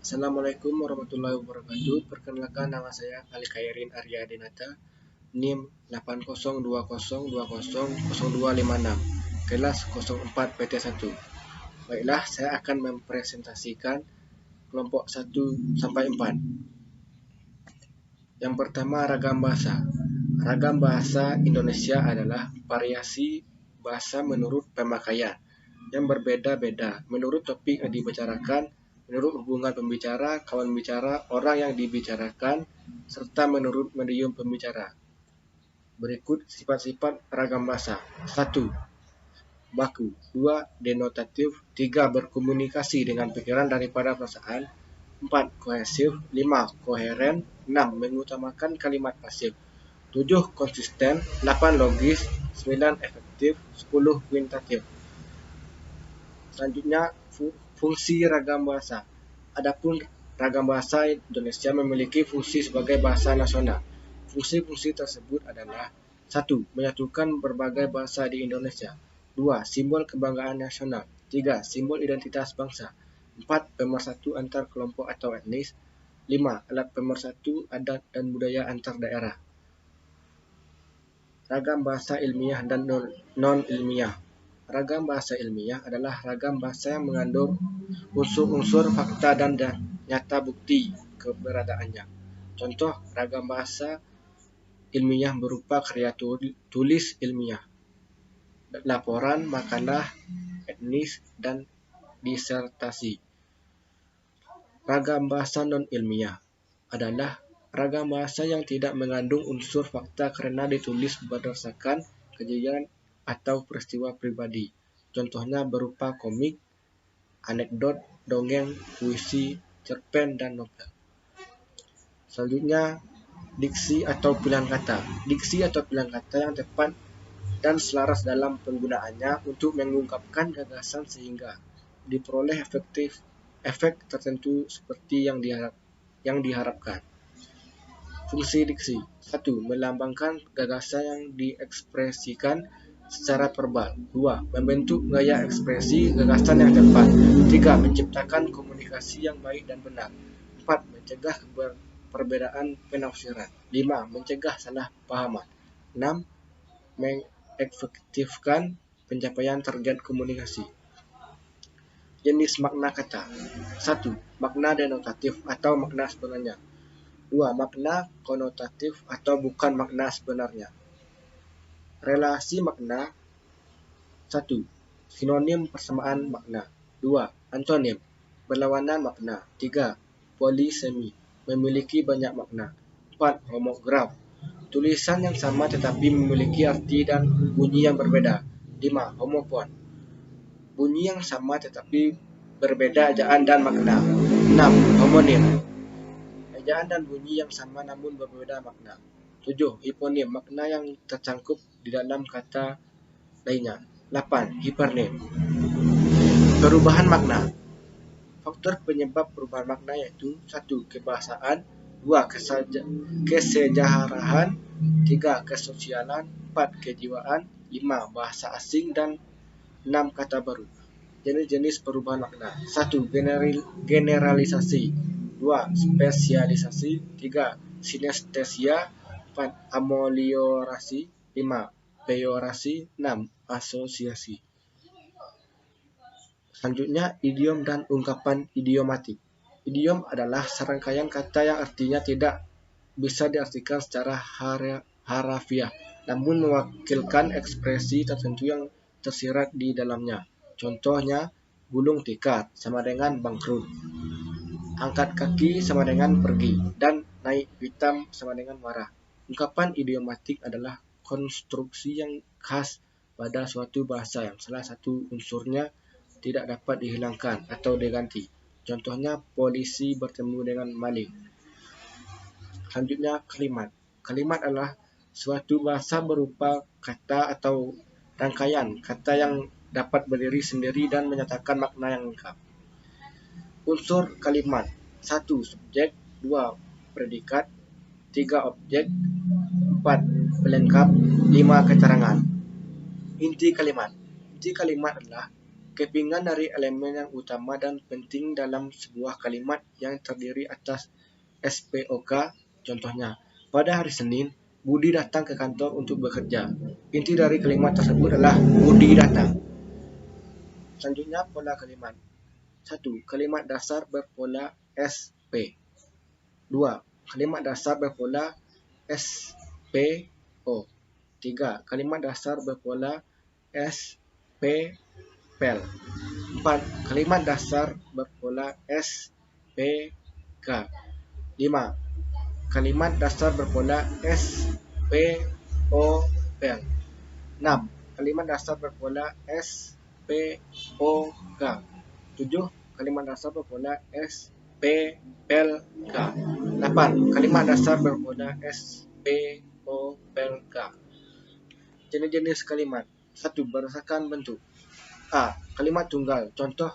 Assalamualaikum warahmatullahi wabarakatuh. Perkenalkan, nama saya Ali Khairin Arya Dinata, NIM 80202000256, kelas 04 PT1. Baiklah, saya akan mempresentasikan kelompok 1 sampai 4. Yang pertama, ragam bahasa. Ragam bahasa Indonesia adalah variasi bahasa menurut pemakaian yang berbeda-beda menurut topik yang dibicarakan, menurut hubungan pembicara, kawan bicara, orang yang dibicarakan, serta menurut medium pembicara. Berikut sifat-sifat ragam bahasa. 1. Baku. 2. Denotatif. 3. Berkomunikasi dengan pikiran daripada perasaan. 4. Kohesif. 5. Koheren. 6. Mengutamakan kalimat pasif. 7. Konsisten. 8. Logis. 9. Efektif. 10. Kuintatif. Selanjutnya, fungsi ragam bahasa. Adapun ragam bahasa Indonesia memiliki fungsi sebagai bahasa nasional. Fungsi-fungsi tersebut adalah: 1. Menyatukan berbagai bahasa di Indonesia. 2. Simbol kebanggaan nasional. 3. Simbol identitas bangsa. 4. Pemersatu antar kelompok atau etnis. 5. Alat pemersatu adat dan budaya antar daerah. Ragam bahasa ilmiah dan non-ilmiah. Ragam bahasa ilmiah adalah ragam bahasa yang mengandung unsur-unsur fakta dan nyata bukti keberadaannya. Contoh ragam bahasa ilmiah berupa karya tulis ilmiah, laporan, makalah, etnis, dan disertasi. Ragam bahasa non-ilmiah adalah ragam bahasa yang tidak mengandung unsur fakta karena ditulis berdasarkan kejadian atau peristiwa pribadi. Contohnya berupa komik, anekdot, dongeng, puisi, cerpen, dan novel. Selanjutnya, diksi atau pilihan kata. Diksi atau pilihan kata yang tepat dan selaras dalam penggunaannya untuk mengungkapkan gagasan sehingga diperoleh efek tertentu seperti yang diharapkan. Fungsi diksi. 1. Melambangkan gagasan yang diekspresikan secara verbal. 2. Membentuk gaya ekspresi gagasan yang tepat. 3. Menciptakan komunikasi yang baik dan benar. 4. Mencegah perbedaan penafsiran. 5. Mencegah salah pahaman. 6. Mengefektifkan pencapaian target komunikasi. Jenis makna kata. 1. Makna denotatif atau makna sebenarnya. 2. Makna konotatif atau bukan makna sebenarnya. Relasi makna. 1. Sinonim persamaan makna. 2. Antonim berlawanan makna. 3. Polisemi memiliki banyak makna. 4. Homograf tulisan yang sama tetapi memiliki arti dan bunyi yang berbeda. 5. Homofon bunyi yang sama tetapi berbeda ejaan dan makna. 6. Homonim ejaan dan bunyi yang sama namun berbeda makna. 7. Hiponim makna yang tercangkup di dalam kata lainnya. 8. Hipernim perubahan makna. Faktor penyebab perubahan makna yaitu: 1. Kebahasaan. 2. Kesejarahan. 3. Kesosialan. 4. Kejiwaan. 5. Bahasa asing. Dan 6. Kata baru. Jenis-jenis perubahan makna. 1. Generalisasi. 2. Spesialisasi. 3. Sinestesia. 4. Ameliorasi. 5. Peyorasi. 6. Asosiasi. Selanjutnya, idiom dan ungkapan idiomatik. Idiom adalah serangkaian kata yang artinya tidak bisa diartikan secara harafiah, namun mewakilkan ekspresi tertentu yang tersirat di dalamnya. Contohnya, gulung tikar sama dengan bangkrut, angkat kaki sama dengan pergi, dan naik hitam sama dengan marah. Ungkapan idiomatik adalah konstruksi yang khas pada suatu bahasa yang salah satu unsurnya tidak dapat dihilangkan atau diganti. Contohnya, polisi bertemu dengan maling. Selanjutnya, kalimat. Kalimat adalah suatu bahasa berupa kata atau rangkaian kata yang dapat berdiri sendiri dan menyatakan makna yang lengkap. Unsur kalimat. 1. Subjek. 2. Predikat. 3. Objek. 4. Pelengkap. 5. Keterangan. Inti kalimat. Inti kalimat adalah Kepingan dari elemen yang utama dan penting dalam sebuah kalimat yang terdiri atas SPOK. Contohnya, pada hari Senin, Budi datang ke kantor untuk bekerja. Inti dari kalimat tersebut adalah Budi datang. Selanjutnya, pola kalimat. 1. Kalimat dasar berpola SP. 2. Kalimat dasar berpola SPO. 3. Kalimat dasar berpola SPPL. 4. Kalimat dasar berpola SPK. 5. Kalimat dasar berpola SPOL. 6. Kalimat dasar berpola SPOK. 7. Kalimat dasar berpola SPPLK. 8. Kalimat dasar berpola SPOPLK. Jenis-jenis kalimat. 1. Berdasarkan bentuk. A. Kalimat tunggal. Contoh,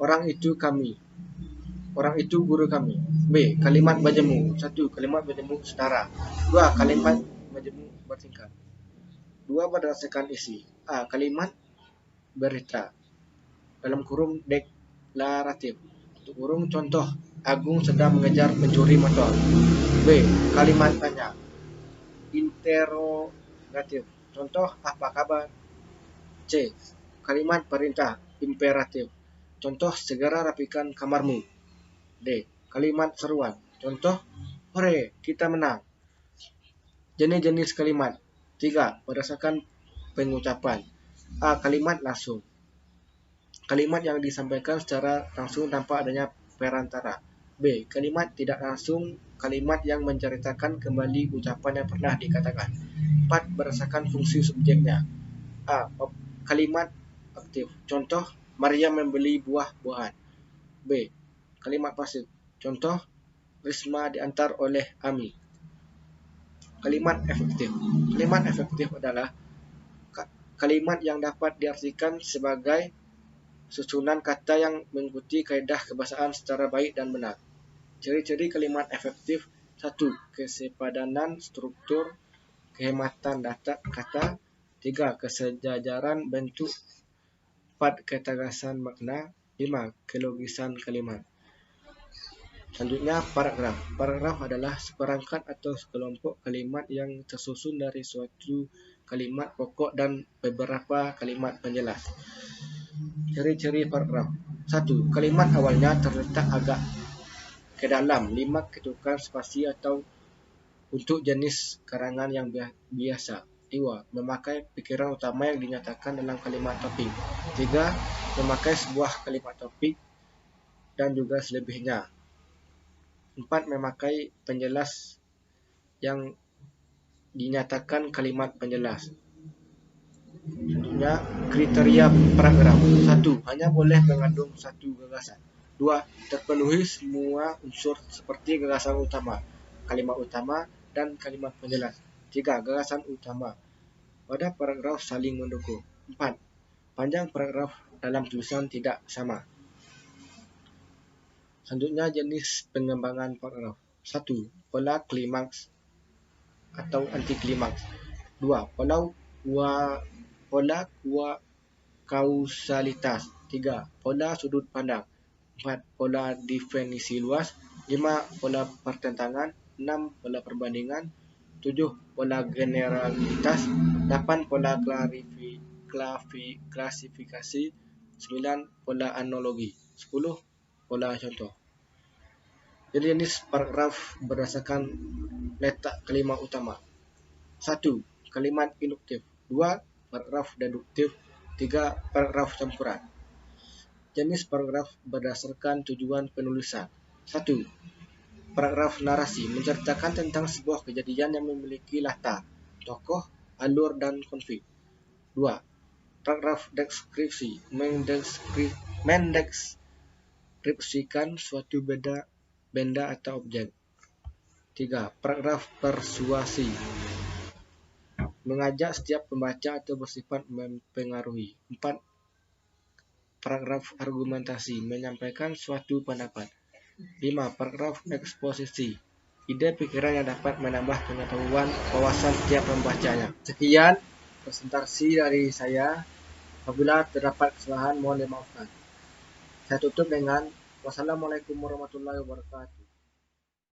orang itu kami. Orang itu guru kami. B. Kalimat majemuk. 1. Kalimat majemuk setara. 2. Kalimat majemuk bertingkat. 2. Berdasarkan isi. A. Kalimat berita. Dalam kurung deklaratif. Untuk kurung contoh, Agung sedang mengejar pencuri motor. B. Kalimat tanya. Interogatif. Contoh, apa kabar? C. Kalimat perintah. Imperatif. Contoh, segera rapikan kamarmu. D. Kalimat seruan. Contoh, hore, kita menang. Jenis-jenis kalimat. 3. Berdasarkan pengucapan. A. Kalimat langsung. Kalimat yang disampaikan secara langsung tanpa adanya perantara. B. Kalimat tidak langsung. Kalimat yang menceritakan kembali ucapan yang pernah dikatakan. 4. Berdasarkan fungsi subjeknya. A. Kalimat aktif. Contoh, Maria membeli buah-buahan. B. Kalimat pasif. Contoh, Risma diantar oleh Ami. Kalimat efektif. Kalimat efektif adalah kalimat yang dapat diartikan sebagai susunan kata yang mengikuti kaedah kebahasaan secara baik dan benar. Ciri-ciri kalimat efektif. 1. Kesepadanan struktur, kehematan data kata. 3. Kesejajaran bentuk. 4. Ketegasan makna. 5. Kelogisan kalimat. Selanjutnya, paragraf. Paragraf adalah seperangkat atau sekelompok kalimat yang tersusun dari suatu kalimat pokok dan beberapa kalimat penjelas. Ciri-ciri paragraf. 1. Kalimat awalnya terletak agak ke dalam 5 ketukan spasi atau untuk jenis karangan yang biasa. 2. Memakai pikiran utama yang dinyatakan dalam kalimat topik. 3. Memakai sebuah kalimat topik dan juga selebihnya. 4. Memakai penjelas yang dinyatakan kalimat penjelas. Contohnya, kriteria paragraf. 1. Hanya boleh mengandung satu gagasan. 2. Terpenuhi semua unsur seperti gagasan utama, kalimat utama, dan kalimat penjelas. 3. Gagasan utama pada paragraf saling mendukung. 4. Panjang paragraf dalam tulisan tidak sama. Selanjutnya, jenis pengembangan paragraf. 1. Pola klimaks atau anti klimaks. 2. Pola kausalitas. 3. Pola sudut pandang. 4. Pola definisi luas. 5. Pola pertentangan. 6. Pola perbandingan. 7. Pola generalitas. 8. Pola klasifikasi. 9. Pola analogi. 10. Pola contoh. Jadi jenis paragraf berdasarkan letak kalimat utama. 1. Kalimat induktif. 2. Paragraf deduktif. 3. Paragraf campuran. Jenis paragraf berdasarkan tujuan penulisan. 1. Paragraf narasi menceritakan tentang sebuah kejadian yang memiliki latar, tokoh, alur, dan konflik. 2. Paragraf deskripsi mendeskripsikan suatu benda atau objek. 3. Paragraf persuasi mengajak setiap pembaca atau bersifat mempengaruhi. 4. Paragraf argumentasi menyampaikan suatu pendapat. 5. Paragraf eksposisi ide pikiran yang dapat menambah pengetahuan wawasan setiap pembacanya. Sekian presentasi dari saya. Apabila terdapat kesalahan mohon dimaafkan. Saya tutup dengan wassalamualaikum warahmatullahi wabarakatuh.